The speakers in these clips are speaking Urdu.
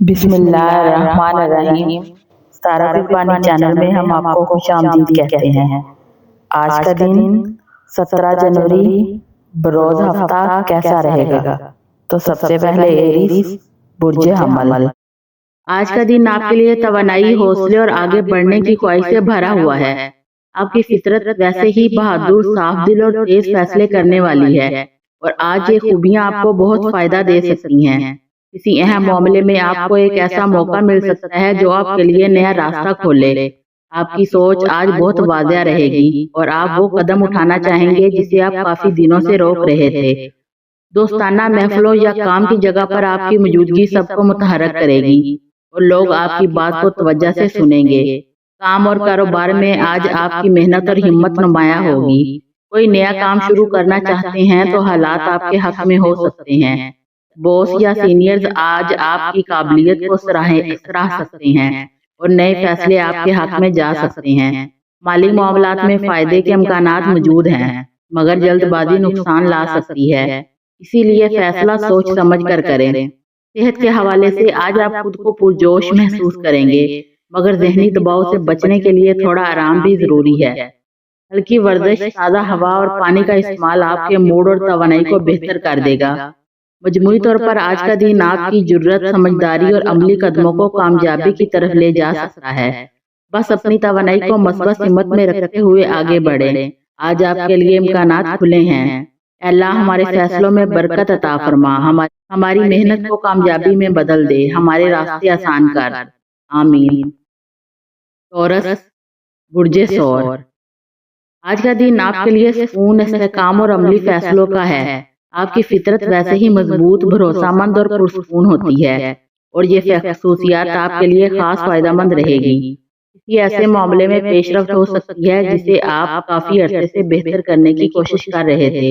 بسم اللہ الرحمن الرحیم۔ ستارہ قربانی چینل میں ہم آپ کو خوش آمدید کہتے ہیں۔ آج کا دن 17 جنوری بروز ہفتہ کیسا رہے گا؟ تو سب سے پہلے ایریز برج حمل۔ آج کا دن آپ کے لیے توانائی، حوصلے اور آگے بڑھنے کی خواہش سے بھرا ہوا ہے۔ آپ کی فطرت ویسے ہی بہادر، صاف دل اور تیز فیصلے کرنے والی ہے، اور آج یہ خوبیاں آپ کو بہت فائدہ دے سکتی ہیں۔ کسی اہم معاملے میں آپ کو ایک ایسا موقع مل سکتا ہے جو آپ کے لیے نیا راستہ کھولے۔ آپ کی سوچ آج بہت واضح رہے گی اور آپ وہ قدم اٹھانا چاہیں گے جسے آپ کافی دنوں سے روک رہے تھے۔ دوستانہ محفلوں یا کام کی جگہ پر آپ کی موجودگی سب کو متحرک کرے گی اور لوگ آپ کی بات کو توجہ سے سنیں گے۔ کام اور کاروبار میں آج آپ کی محنت اور ہمت نمایاں ہوگی۔ کوئی نیا کام شروع کرنا چاہتے ہیں تو حالات آپ کے حق میں ہو سکتے ہیں۔ باس یا سینئرز آج آپ کی قابلیت کو سراہ سکتے ہیں اور نئے فیصلے آپ کے حق میں جا سکتے ہیں۔ مالی معاملات میں فائدے کے امکانات موجود ہیں، مگر جلد بازی نقصان لا سکتی ہے، اسی لیے فیصلہ سوچ سمجھ کر کریں۔ صحت کے حوالے سے آج آپ خود کو پرجوش محسوس کریں گے، مگر ذہنی دباؤ سے بچنے کے لیے تھوڑا آرام بھی ضروری ہے۔ ہلکی ورزش، تازہ ہوا اور پانی کا استعمال آپ کے موڈ اور توانائی کو بہتر کر دے گا۔ مجموعی طور پر آج کا دن آپ کی جرات، سمجھداری اور عملی قدموں کو کامیابی کی طرف لے جا سکتا ہے۔ بس اپنی توانائی کو مثبت سمت میں رکھتے ہوئے آگے بڑھیں۔ آج آپ کے لیے امکانات کھلے ہیں۔ اے اللہ ہمارے فیصلوں میں برکت عطا فرما، ہماری محنت کو کامیابی میں بدل دے، ہمارے راستے آسان کر، آمین۔ ٹورس، برج ثور۔ آج کا دن آپ کے لیے سکون، استحکام اور عملی فیصلوں کا ہے۔ آپ کی فطرت ویسے ہی مضبوط، بھروسہ مند اور پرسکون ہوتی ہے، اور یہ خصوصیات آپ کے لیے خاص فائدہ مند رہے گی۔ کسی ایسے معاملے میں پیش رفت ہو سکتی ہے جسے آپ کافی عرصے سے بہتر کرنے کی کوشش کر رہے تھے۔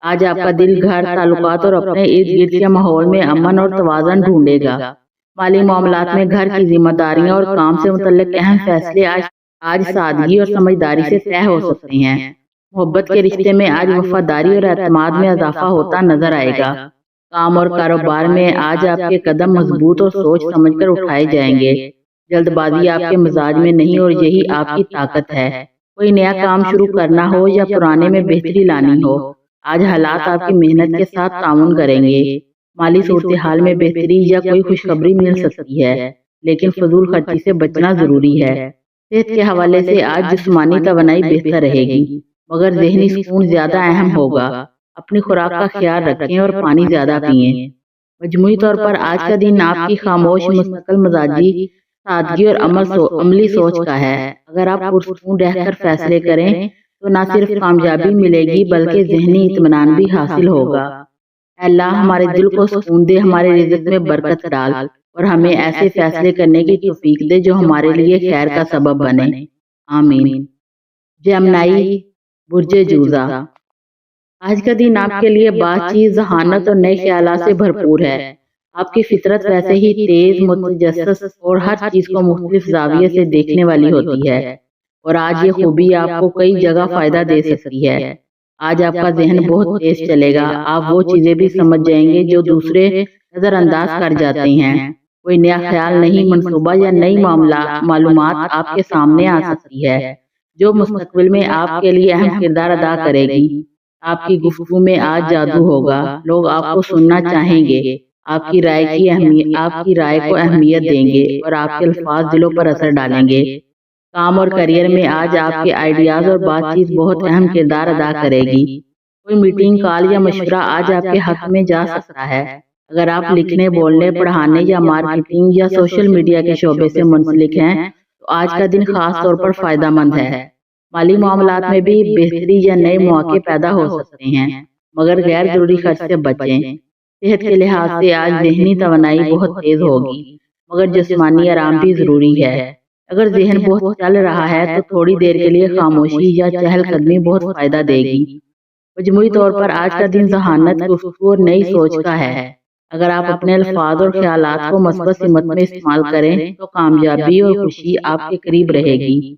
آج آپ کا دل گھر، تعلقات اور اپنے ارد گرد کے ماحول میں امن اور توازن ڈھونڈے گا۔ مالی معاملات میں گھر کی ذمہ داریاں اور کام سے متعلق اہم فیصلے آج سادگی اور سمجھداری سے طے ہو سکتے ہیں۔ محبت کے رشتے میں آج وفاداری اور اعتماد میں اضافہ ہوتا نظر آئے گا۔ کام اور کاروبار میں آج آپ کے قدم مضبوط اور سوچ سمجھ کر اٹھائے جائیں گے۔ جلد بازی آپ کے مزاج میں نہیں اور یہی آپ کی طاقت ہے۔ کوئی نیا کام شروع کرنا ہو یا پرانے میں بہتری لانی ہو، آج حالات آپ کی محنت کے ساتھ تعاون کریں گے۔ مالی صورتحال میں بہتری یا کوئی خوشخبری مل سکتی ہے، لیکن فضول خرچی سے بچنا ضروری ہے۔ صحت کے حوالے سے آج جسمانی توانائی بہتر رہے گی، مگر ذہنی سکون زیادہ اہم ہوگا۔ اپنی خوراک کا خیال رکھیں اور پانی زیادہ پئیں۔ مجموعی طور پر آج کا دن آپ کی خاموش، مستقل مزاجی، سادگی اور عملی سوچ کا ہے۔ اگر آپ پرسکون رہ کر فیصلے کریں تو نہ صرف کامیابی ملے گی بلکہ ذہنی اطمینان بھی حاصل ہوگا۔ اے اللہ ہمارے دل کو سکون دے، ہمارے رزق میں برکت ڈال اور ہمیں ایسے فیصلے کرنے کی توفیق دے جو ہمارے لیے خیر کا سبب بنے، آمین۔ جیمنائی، برج جوزا۔ آج کا دن آپ کے لیے بات چیت، ذہانت اور نئے خیالات سے بھرپور ہے۔ آپ کی فطرت ویسے ہی تیز، متجسس اور ہر چیز کو مختلف زاویے سے دیکھنے والی ہوتی ہے، اور آج یہ خوبی آپ کو کئی جگہ فائدہ دے سکتی ہے۔ آج آپ کا ذہن بہت تیز چلے گا، آپ وہ چیزیں بھی سمجھ جائیں گے جو دوسرے نظر انداز کر جاتے ہیں۔ کوئی نیا خیال، نئی منصوبہ یا نئی معلومات آپ کے سامنے آ سکتی ہے جو مستقبل میں آپ کے لیے اہم کردار ادا کرے گی۔ آپ کی گفتگو میں آج جادو ہوگا، لوگ آپ کو سننا چاہیں گے، آپ کی رائے کو اہمیت دیں گے اور آپ کے الفاظ دلوں پر اثر ڈالیں گے۔ کام اور کیریئر میں آج آپ کے آئیڈیاز اور بات چیت بہت اہم کردار ادا کرے گی۔ کوئی میٹنگ، کال یا مشورہ آج آپ کے حق میں جا سکتا ہے۔ اگر آپ لکھنے، بولنے، پڑھانے یا مارکیٹنگ یا سوشل میڈیا کے شعبے سے منسلک ہیں تو آج کا دن خاص طور پر فائدہ مند ہے۔ مالی معاملات میں بھی بہتری یا نئے مواقع پیدا ہو سکتے ہیں، مگر غیر ضروری خرچ سے بچیں۔ صحت کے لحاظ سے آج ذہنی توانائی بہت تیز ہوگی، مگر جسمانی آرام بھی ضروری ہے۔ اگر ذہن بہت چل رہا ہے تو تھوڑی دیر کے لیے خاموشی یا چہل قدمی بہت فائدہ دے گی۔ مجموعی طور پر آج کا دن ذہانت، گفتگو اور نئی سوچ کا ہے۔ اگر آپ اپنے الفاظ اور خیالات کو مثبت سمت میں استعمال کریں تو کامیابی اور خوشی آپ کے قریب رہے گی۔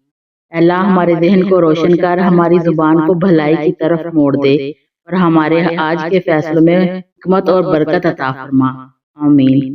اللہ ہمارے ذہن کو روشن کر، ہماری زبان کو بھلائی کی طرف موڑ دے اور ہمارے آج کے فیصلوں میں حکمت اور برکت عطا فرما، آمین۔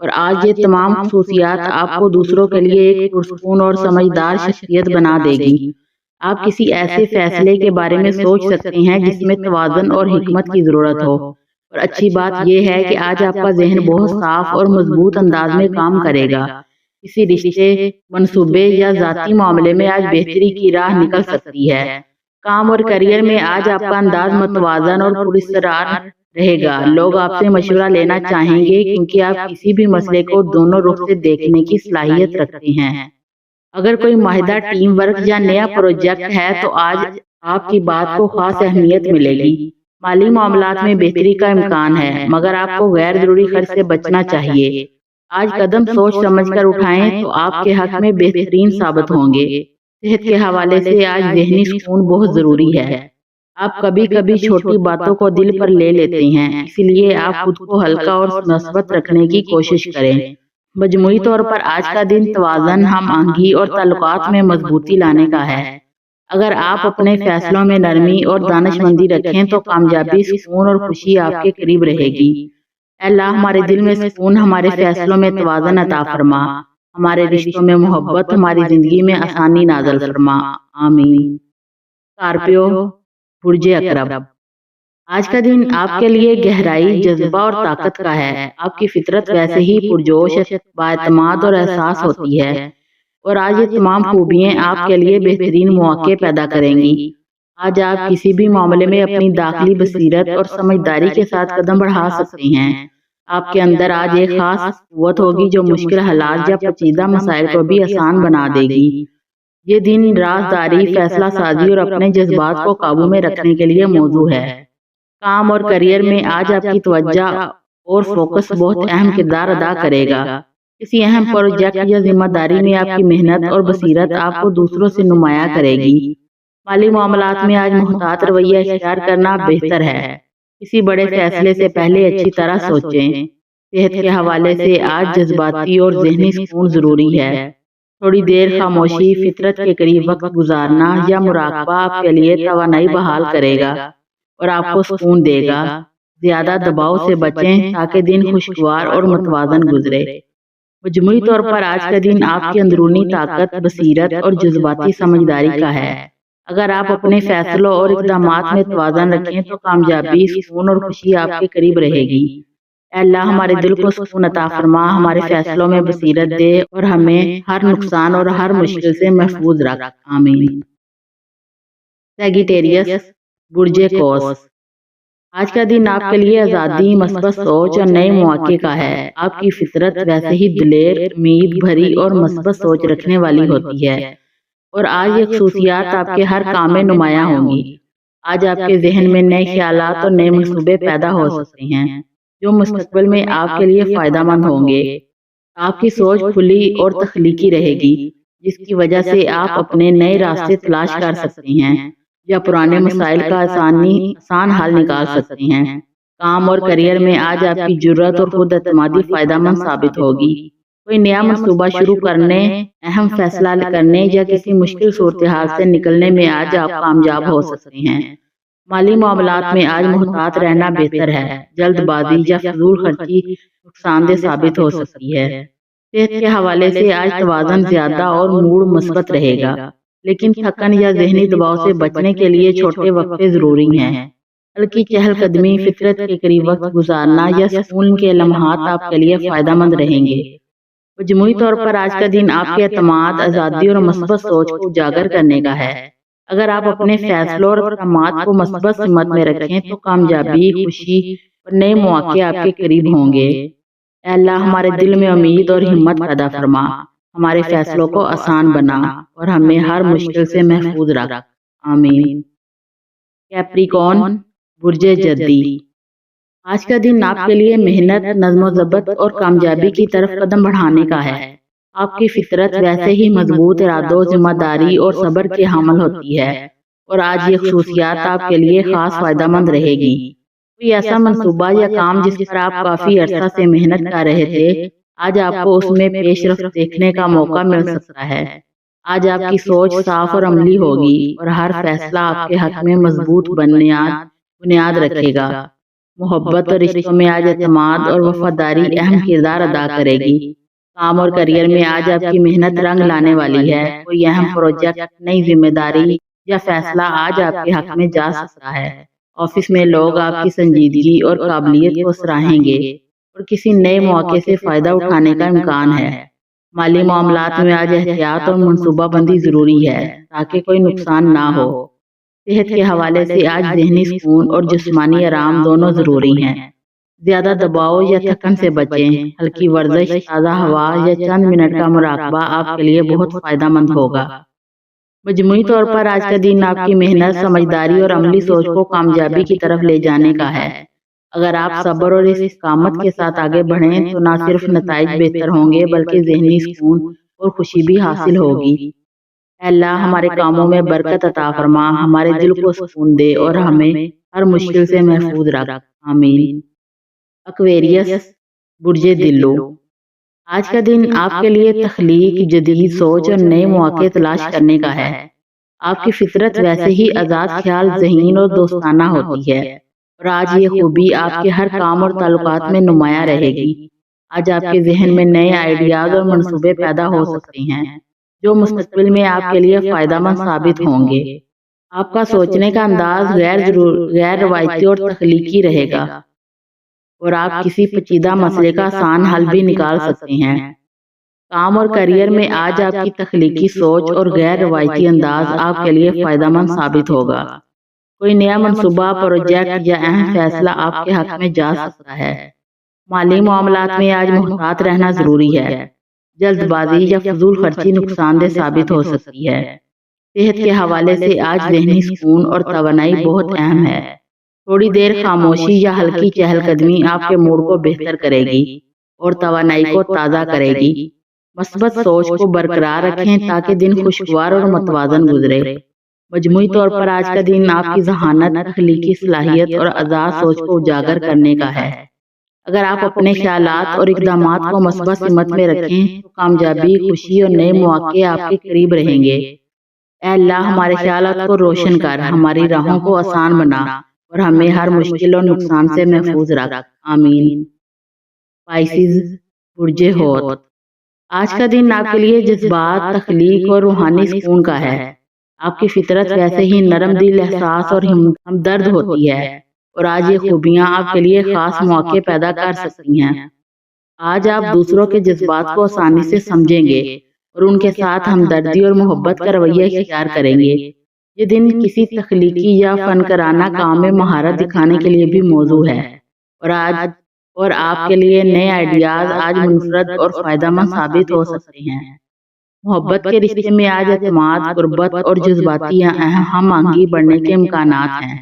اور آج یہ تمام خصوصیات آپ کو دوسروں کے لیے ایک پرسکون اور سمجھدار شخصیت بنا دے گی۔ آپ کسی ایسے فیصلے کے بارے میں سوچ سکتے ہیں جس میں توازن اور حکمت کی ضرورت ہو، اور اچھی بات یہ ہے کہ آج آپ کا ذہن بہت صاف اور مضبوط انداز میں کام کرے گا۔ کسی رشتے، منصوبے یا ذاتی معاملے میں آج بہتری کی راہ نکل سکتی ہے۔ کام اور کیریئر میں آج آپ کا انداز متوازن اور پراسرار رہے گا۔ لوگ آپ سے مشورہ لینا چاہیں گے کیونکہ آپ کسی بھی مسئلے کو دونوں رخ سے دیکھنے کی صلاحیت رکھتے ہیں۔ اگر کوئی معاہدہ، ٹیم ورک یا نیا پروجیکٹ ہے تو آج آپ کی بات کو خاص اہمیت ملے گی۔ مالی معاملات میں بہتری کا امکان ہے، مگر آپ کو غیر ضروری خرچ سے بچنا چاہیے۔ آج قدم سوچ سمجھ کر اٹھائیں تو آپ کے حق میں بہترین ثابت ہوں گے۔ صحت کے حوالے سے آج ذہنی سکون بہت ضروری ہے۔ آپ کبھی کبھی چھوٹی باتوں کو دل پر لے لیتے ہیں، اسی لیے آپ خود کو ہلکا اور مثبت رکھنے کی کوشش کریں۔ مجموعی طور پر آج کا دن توازن، ہم آہنگی اور تعلقات میں مضبوطی لانے کا ہے۔ اگر آپ اپنے فیصلوں میں نرمی اور دانش مندی رکھیں تو کامیابی، سکون اور خوشی آپ کے قریب رہے گی۔ اے اللہ، ہمارے دل میں سکون، ہمارے فیصلوں میں توازن عطا فرما، ہمارے رشتوں میں محبت، ہماری زندگی میں آسانی نازل فرما، آمین۔ اسکارپیو، برج اقرب۔ آج کا دن آپ کے لیے گہرائی، جذبہ اور طاقت کا ہے۔ آپ کی فطرت ویسے ہی پرجوش، بااعتماد اور احساس ہوتی ہے، اور آج یہ تمام خوبیاں آپ کے لیے بہترین مواقع پیدا کریں گی۔ آج آپ کسی بھی معاملے میں اپنی داخلی بصیرت اور سمجھداری کے ساتھ قدم بڑھا سکتے ہیں۔ آپ کے اندر آج ایک خاص قوت ہوگی جو مشکل حالات یا پیچیدہ مسائل کو بھی آسان بنا دے گی۔ یہ دن رازداری، فیصلہ سازی اور اپنے جذبات کو قابو میں رکھنے کے لیے موزوں ہے۔ کام اور کیریئر میں آج آپ کی توجہ اور فوکس بہت اہم کردار ادا کرے گا۔ کسی اہم پروجیکٹ یا ذمہ داری میں آپ کی محنت اور بصیرت آپ کو دوسروں سے نمایاں کرے گی۔ مالی معاملات میں آج محتاط رویہ اختیار کرنا بہتر ہے۔ کسی بڑے فیصلے سے پہلے اچھی طرح سوچیں۔ صحت کے حوالے سے آج جذباتی اور ذہنی سکون ضروری ہے۔ تھوڑی دیر خاموشی، فطرت کے قریب وقت گزارنا یا مراقبہ آپ کے لیے توانائی بحال کرے گا اور آپ کو سکون دے گا۔ زیادہ دباؤ سے بچیں تاکہ دن خوشگوار اور متوازن گزرے۔ مجموعی طور پر آج کا دن آپ کی اندرونی طاقت، بصیرت اور جذباتی سمجھداری کا ہے۔ اگر آپ اپنے فیصلوں اور اقدامات میں توازن رکھیں تو کامیابی، سکون اور خوشی آپ کے قریب رہے گی۔ اے اللہ، ہمارے دل کو سکون عطا فرما، ہمارے فیصلوں میں بصیرت دے اور ہمیں ہر نقصان اور ہر مشکل سے محفوظ رکھ، آمین۔ سیگیٹیریس، برج قوس۔ آج کا دن آپ کے لیے آزادی، مثبت سوچ اور نئے مواقع کا ہے۔ آپ کی فطرت ویسے ہی دلیر، امید بھری اور مثبت سوچ رکھنے والی ہوتی ہے، اور آج یہ خصوصیات آپ کے ہر کام میں نمایاں ہوں گی۔ آج آپ کے ذہن میں نئے خیالات اور نئے منصوبے پیدا ہو سکتے ہیں جو مستقبل میں آپ کے لیے فائدہ مند ہوں گے۔ آپ کی سوچ کھلی اور تخلیقی رہے گی، جس کی وجہ سے آپ اپنے نئے راستے تلاش کر سکتے ہیں یا پرانے مسائل کا آسان حل نکال سکتے ہیں۔ کام اور کیریئر میں آج آپ کی جرأت اور خود اعتمادی فائدہ مند ثابت ہوگی۔ کوئی نیا منصوبہ شروع کرنے، اہم فیصلہ کرنے یا کسی مشکل صورتحال سے نکلنے میں آج آپ کامیاب ہو سکتے ہیں۔ مالی معاملات میں آج محتاط رہنا بہتر ہے۔ جلد بازی یا فضول خرچی نقصان دہ ثابت ہو سکتی ہے۔ صحت کے حوالے سے آج توازن زیادہ اور موڈ مثبت رہے گا، لیکن تھکن یا ذہنی دباؤ سے بچنے کے لیے چھوٹے وقفے ضروری ہیں۔ ہلکی چہل قدمی، فطرت کے قریب وقت گزارنا یا سکون کے لمحات آپ کے لیے فائدہ مند رہیں گے۔ مجموعی طور پر آج کا دن آپ کے اعتماد، آزادی اور مثبت سوچ کو اجاگر کرنے کا ہے۔ اگر آپ اپنے فیصلوں اور اقدامات کو مثبت سمت میں رکھیں تو کامیابی، خوشی اور نئے مواقع آپ کے قریب ہوں گے۔ اے اللہ، ہمارے دل میں امید اور ہمت پیدا فرما، ہمارے فیصلوں کو آسان بنا اور ہمیں ہر مشکل سے محفوظ رکھ، آمین۔ کیپریکون، برج جدی۔ آج کا دن آپ کے لیے محنت، نظم و ضبط اور کامیابی کی طرف قدم بڑھانے کا ہے۔ آپ کی فطرت ویسے ہی مضبوط ارادوں، ذمہ داری اور صبر کے حامل ہوتی ہے، اور آج یہ خصوصیات آپ کے لیے خاص فائدہ مند رہے گی۔ کوئی ایسا منصوبہ یا کام جس پر آپ کافی عرصہ سے محنت کر رہے تھے، آج آپ کو اس میں پیش رفت دیکھنے کا موقع مل سکتا ہے۔ آج آپ کی سوچ صاف اور عملی ہوگی اور ہر فیصلہ آپ کے حق میں مضبوط بنیاد رکھے گا۔ محبت اور رشتوں میں آج اعتماد اور وفاداری اہم کردار ادا کرے گی۔ کام اور کریئر میں آج آپ کی محنت رنگ لانے والی ہے۔ کوئی اہم پروجیکٹ، نئی ذمہ داری یا فیصلہ آج آپ کے حق میں جا سکتا ہے۔ آفس میں لوگ آپ کی سنجیدگی اور قابلیت کو سراہیں گے اور کسی نئے موقع سے فائدہ اٹھانے کا امکان ہے۔ مالی معاملات میں آج احتیاط اور منصوبہ بندی ضروری ہے تاکہ کوئی نقصان نہ ہو۔ صحت کے حوالے سے آج ذہنی سکون اور جسمانی آرام دونوں ضروری ہیں۔ زیادہ دباؤ یا تھکن سے بچیں۔ ہلکی ورزش، تازہ ہوا یا چند منٹ کا مراقبہ آپ کے لیے بہت فائدہ مند ہوگا۔ مجموعی طور پر آج کا دن آپ کی محنت، سمجھداری اور عملی سوچ کو کامیابی کی طرف لے جانے کا ہے۔ اگر آپ صبر اور استقامت کے ساتھ آگے بڑھیں تو نہ صرف نتائج بہتر ہوں گے بلکہ ذہنی سکون اور خوشی بھی حاصل ہوگی۔ اے اللہ ہمارے کاموں میں برکت عطا فرما، ہمارے دل کو سکون دے اور ہمیں ہر مشکل سے محفوظ رکھ۔ آمین۔ ایکویریس، برج دلو، آج کا دن آپ کے لیے تخلیق، جدید سوچ اور نئے مواقع تلاش کرنے کا ہے۔ آپ کی فطرت ویسے ہی آزاد خیال، ذہین اور دوستانہ ہوتی ہے اور آج یہ خوبی آپ کے ہر کام اور تعلقات میں نمایاں رہے گی۔ آج آپ کے ذہن میں نئے آئیڈیاز اور منصوبے پیدا ہو سکتے ہیں جو مستقبل میں آپ کے لیے فائدہ مند ثابت ہوں گے۔ آپ کا سوچنے کا انداز غیر روایتی اور تخلیقی رہے گا اور آپ کسی پیچیدہ مسئلے کا آسان حل بھی نکال سکتے ہیں۔ کام اور کریئر میں آج آپ کی تخلیقی سوچ اور غیر روایتی انداز آپ کے لیے فائدہ مند ثابت ہوگا۔ کوئی نیا منصوبہ، پروجیکٹ یا اہم فیصلہ آپ کے حق میں جا سکتا ہے۔ مالی معاملات میں آج محتاط رہنا ضروری ہے۔ جلد بازی یا فضول خرچی نقصان دہ ثابت ہو سکتی ہے۔ صحت کے حوالے سے آج ذہنی سکون اور توانائی بہت اہم ہے۔ تھوڑی دیر خاموشی یا ہلکی چہل قدمی آپ کے موڈ کو بہتر کرے گی اور توانائی کو تازہ کرے گی۔ مثبت سوچ کو برقرار رکھیں تاکہ دن خوشگوار اور متوازن گزرے۔ مجموعی طور پر آج کا دن آپ کی ذہانت، تخلیقی صلاحیت اور آزاد سوچ کو اجاگر کرنے کا ہے۔ اگر آپ اپنے خیالات اور اقدامات کو مثبت سمت میں رکھیں تو کامیابی، خوشی اور نئے مواقع آپ کے قریب رہیں گے۔ اے اللہ ہمارے خیالات کو روشن کر، ہماری راہوں کو آسان بنا اور ہمیں ہر مشکل اور نقصان سے محفوظ رکھ۔ آمین۔ پائسیز، برج حوت، آج کا دن آپ کے لیے جذبات، تخلیق اور روحانی سکون کا ہے۔ آپ کی فطرت ویسے ہی نرم دل، احساس اور ہمدرد ہوتی ہے اور آج یہ خوبیاں آپ کے لیے خاص مواقع پیدا کر سکتی ہیں۔ آج آپ دوسروں کے جذبات کو آسانی سے سمجھیں گے اور ان کے ساتھ ہمدردی اور محبت کا رویہ اختیار کریں گے۔ یہ دن کسی تخلیقی یا فنکارانہ کام میں مہارت دکھانے کے لیے بھی موزوں ہے اور آپ کے لیے نئے آئیڈیاز آج منفرد اور فائدہ مند ثابت ہو سکتے ہیں۔ محبت کے رشتے میں آج اعتماد، قربت اور جذباتی ہم آہنگی بڑھنے کے امکانات ہیں۔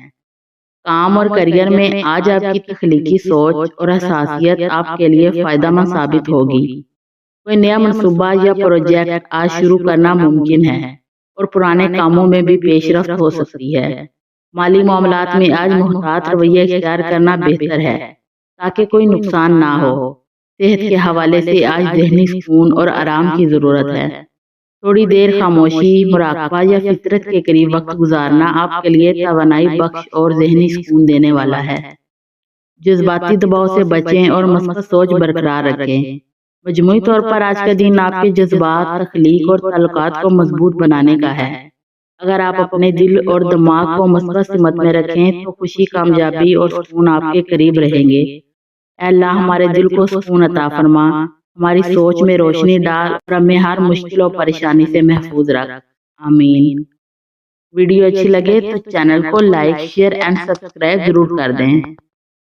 کام اور کریئر میں آج آپ کی تخلیقی سوچ اور حساسیت آپ کے لیے فائدہ مند ثابت ہوگی۔ کوئی نیا منصوبہ یا پروجیکٹ آج شروع کرنا ممکن ہے اور پرانے کاموں میں بھی پیش رفت ہو سکتی ہے۔ مالی معاملات میں آج محتاط رویہ اختیار کرنا بہتر ہے تاکہ کوئی نقصان نہ ہو۔ صحت کے حوالے سے آج ذہنی سکون اور آرام کی ضرورت ہے۔ تھوڑی دیر خاموشی، مراقبہ یا فطرت کے قریب وقت گزارنا آپ کے لیے توانائی بخش اور ذہنی سکون دینے والا ہے۔ جذباتی دباؤ سے بچیں اور مثبت سوچ برقرار رکھیں۔ مجموعی طور پر آج کا دن آپ کے جذبات، تخلیق اور تعلقات کو مضبوط بنانے کا ہے۔ اگر آپ اپنے دل اور دماغ کو مثبت سمت میں رکھیں تو خوشی، کامیابی اور سکون آپ کے قریب رہیں گے۔ اے اللہ ہمارے دل کو سکون عطا فرما، ہماری سوچ میں روشنی ڈال اور ہمیں ہر مشکل اور پریشانی سے محفوظ رکھ۔ آمین۔ ویڈیو اچھی لگے تو چینل کو لائک، شیئر اینڈ سبسکرائب ضرور کر دیں۔